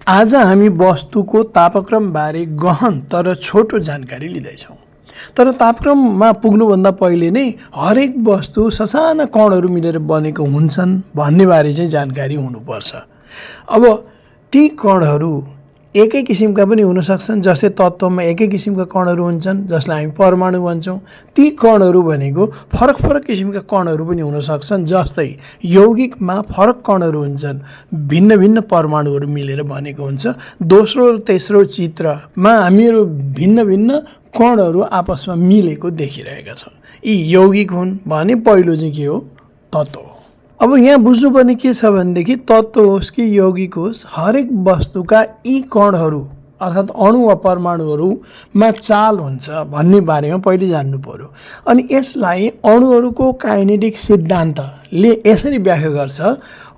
आज हामी वस्तुको तापक्रमबारे गहन तर छोटो जानकारी लिँदैछौँ। तर तापक्रममा पुग्नुभन्दा पहिले नै हरेक वस्तु ससाना कणहरू मिलेर बनेको हुन्छन् भन्ने बारे चाहिँ जानकारी हुनुपर्छ। अब ती कणहरू एकै किसिमका पनि हुन सक्छन्, जस्तै तत्त्वमा एकै किसिमका कणहरू हुन्छन् जसलाई हामी परमाणु भन्छौँ। ती कणहरू भनेको फरक फरक किसिमका कणहरू पनि हुन सक्छन्, जस्तै यौगिकमा फरक कणहरू हुन्छन्, भिन्न भिन्न परमाणुहरू मिलेर बनेको हुन्छ। दोस्रो र तेस्रो चित्रमा हामीहरू भिन्न भिन्न कणहरू आपसमा मिलेको देखिरहेका छौँ। यी यौगिक हुन् भने पहिलो चाहिँ के हो? तत्त्व हो। अब यहाँ बुझ्नुपर्ने के छ भनेदेखि तत्त्व होस् कि यौगिक होस्, हरेक वस्तुका यी कणहरू अर्थात् अणु वा परमाणुहरूमा चाल हुन्छ भन्ने बारेमा पहिले जान्नु पर्यो। अनि यसलाई अणुहरूको काइनेटिक सिद्धान्तले यसरी व्याख्या गर्छ।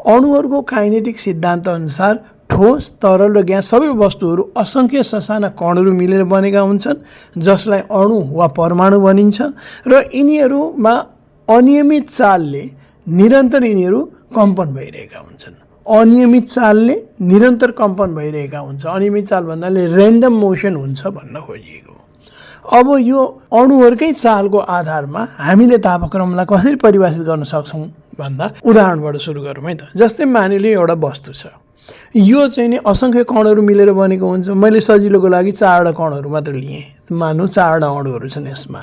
अणुहरूको काइनेटिक सिद्धान्त अनुसार ठोस, तरल र ग्यास सबै वस्तुहरू असङ्ख्य ससाना कणहरू मिलेर बनेका हुन्छन्, जसलाई अणु वा परमाणु भनिन्छ। र यिनीहरूमा अनियमित चालले निरन्तर यिनीहरू कम्पन भइरहेका हुन्छन्। अनियमित चालले निरन्तर कम्पन भइरहेका हुन्छ। अनियमित चाल भन्नाले ऱ्यान्डम मोसन हुन्छ भन्न खोजिएको। अब यो अणुहरूकै चालको आधारमा हामीले तापक्रमलाई कसरी परिभाषित गर्न सक्छौँ भन्दा उदाहरणबाट सुरु गरौँ है त। जस्तै मानिलियो एउटा वस्तु छ, यो चाहिँ नि असङ्ख्य कणहरू मिलेर बनेको हुन्छ। मैले सजिलोको लागि 4वटा कणहरू मात्र लिएँ, मानौँ 4वटा अणुहरू छन् यसमा।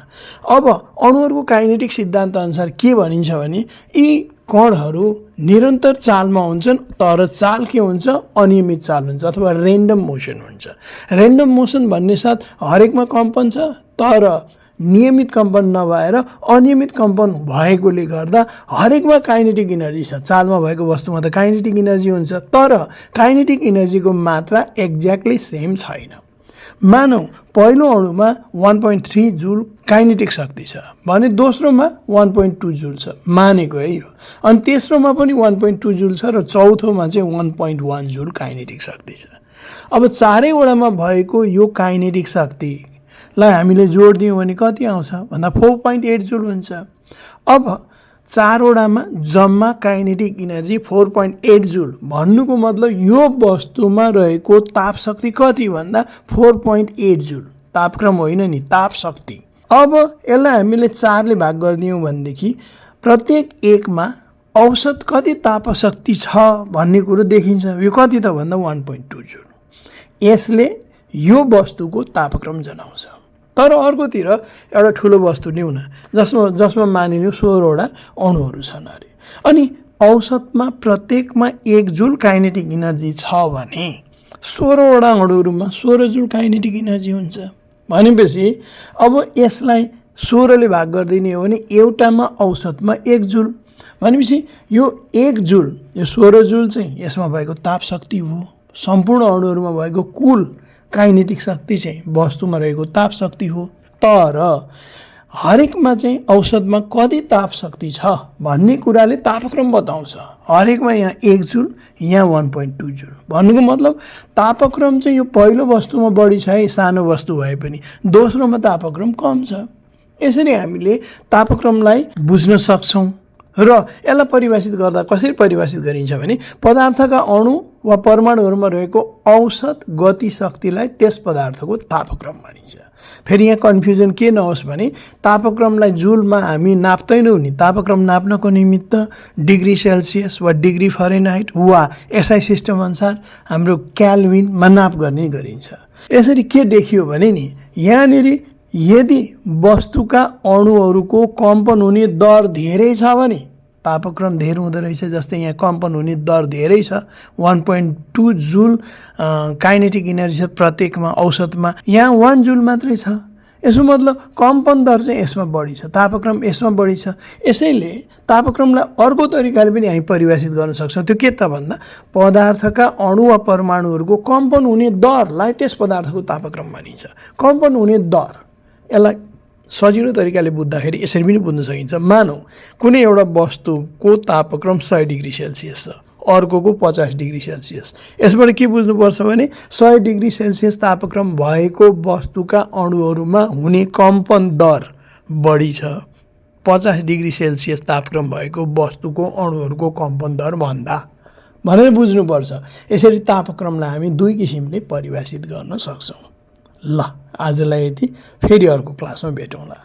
अब अणुहरूको काइनेटिक सिद्धान्त अनुसार के भनिन्छ भने यी कणहरू निरन्तर चालमा हुन्छन्, तर चाल के हुन्छ? अनियमित चाल हुन्छ अथवा ऱ्यान्डम मोसन हुन्छ। ऱ्यान्डम मोसन भन्ने साथ हरेकमा कम्पन छ, तर नियमित कम्पन नभएर अनियमित कम्पन भएकोले गर्दा हरेकमा काइनेटिक इनर्जी छ। चालमा भएको वस्तुमा त काइनेटिक इनर्जी हुन्छ, तर काइनेटिक इनर्जीको मात्रा एक्ज्याक्टली सेम छैन। मानौँ पहिलो अणुमा 1.3 जुल काइनेटिक शक्ति छ भने दोस्रोमा 1.2 जुल छ, मानेको है यो। अनि तेस्रोमा पनि 1.2 जुल छ र चौथोमा चाहिँ 1.1 जुल काइनेटिक शक्ति छ। अब चारैवटामा भएको यो काइनेटिक शक्तिलाई हामीले जोड दियौँ भने कति आउँछ भन्दा 4.8 जुल हुन्छ। अब चारवटामा जम्मा काइनेटिक इनर्जी 4.8 जुल भन्नुको मतलब यो वस्तुमा रहेको ताप शक्ति कति भन्दा 4.8 जुल। तापक्रम होइन नि, ताप शक्ति। अब यसलाई हामीले 4ले भाग गरिदियौँ भनेदेखि प्रत्येक एकमा औसत कति तापशक्ति छ भन्ने कुरो देखिन्छ। यो कति त भन्दा 1.2 जुल। यसले यो वस्तुको तापक्रम जनाउँछ। तर अर्कोतिर एउटा ठुलो वस्तु लिउँ न, जसमा मानिलिउँ 16वटा अणुहरू छन् अरे, अनि औसतमा प्रत्येकमा 1 जुल काइनेटिक इनर्जी छ भने 16वटा अणुहरूमा 16 जुल काइनेटिक इनर्जी हुन्छ। भनेपछि अब यसलाई 16ले भाग गरिदिने हो भने एउटामा औसतमा 1 जुल। भनेपछि यो 1 जुल, यो 16 जुल चाहिँ यसमा भएको ताप शक्ति हो। सम्पूर्ण अणुहरूमा भएको कुल काइनेटिक शक्ति चाहिँ वस्तुमा रहेको ताप शक्ति हो। तर हरेकमा चाहिँ औसतमा कति ताप शक्ति छ भन्ने कुराले तापक्रम बताउँछ। हरेकमा यहाँ 1 जुल, यहाँ 1.2 जुल। भन्नुको मतलब तापक्रम चाहिँ यो पहिलो वस्तुमा बढी छ है, सानो वस्तु भए पनि, दोस्रोमा तापक्रम कम छ। यसरी हामीले तापक्रमलाई बुझ्न सक्छौँ। र यसलाई परिभाषित गर्दा कसरी परिभाषित गरिन्छ भने पदार्थका अणु वा परमाणुहरूमा रहेको औसत गति शक्तिलाई त्यस पदार्थको तापक्रम भनिन्छ। फेरि यहाँ कन्फ्युजन के नहोस् भने तापक्रमलाई जुलमा हामी नाप्दैनौँ नि। तापक्रम नाप्नको निमित्त डिग्री सेल्सियस वा डिग्री फरेनहाइट वा एसआई सिस्टम अनुसार हाम्रो क्याल्भिनमा नाप गर्ने गरिन्छ। यसरी के देखियो भने नि यहाँनिर यदि वस्तुका अणुहरूको कम्पन हुने दर धेरै छ भने तापक्रम धेरै हुँदो रहेछ। जस्तै यहाँ कम्पन हुने दर धेरै छ, 1.2 जुल काइनेटिक इनर्जी छ प्रत्येकमा औसतमा, यहाँ 1 जुल मात्रै छ। यसो मतलब कम्पन दर चाहिँ यसमा बढी छ, तापक्रम यसमा बढी छ। यसैले तापक्रमलाई अर्को तरिकाले पनि हामी परिभाषित गर्न सक्छौँ। त्यो के त भन्दा पदार्थका अणु वा परमाणुहरूको कम्पन हुने दरलाई त्यस पदार्थको तापक्रम भनिन्छ। कम्पन हुने दर, यसलाई सजिलो तरिकाले बुझ्दाखेरि यसरी पनि बुझ्न सकिन्छ। मानौँ कुनै एउटा वस्तुको तापक्रम 100 डिग्री सेल्सियस छ, अर्कोको 50 डिग्री सेल्सियस। यसबाट के बुझ्नुपर्छ भने 100 डिग्री सेल्सियस तापक्रम भएको वस्तुका अणुहरूमा हुने कम्पन दर बढी छ 50 डिग्री सेल्सियस तापक्रम भएको वस्तुको अणुहरूको कम्पन दर भन्दा। भनेर बुझ्नुपर्छ। यसरी तापक्रमलाई हामी दुई किसिमले परिभाषित गर्न सक्छौँ। ल आजलाई यति, फेरि अर्को क्लासमा भेटौँला।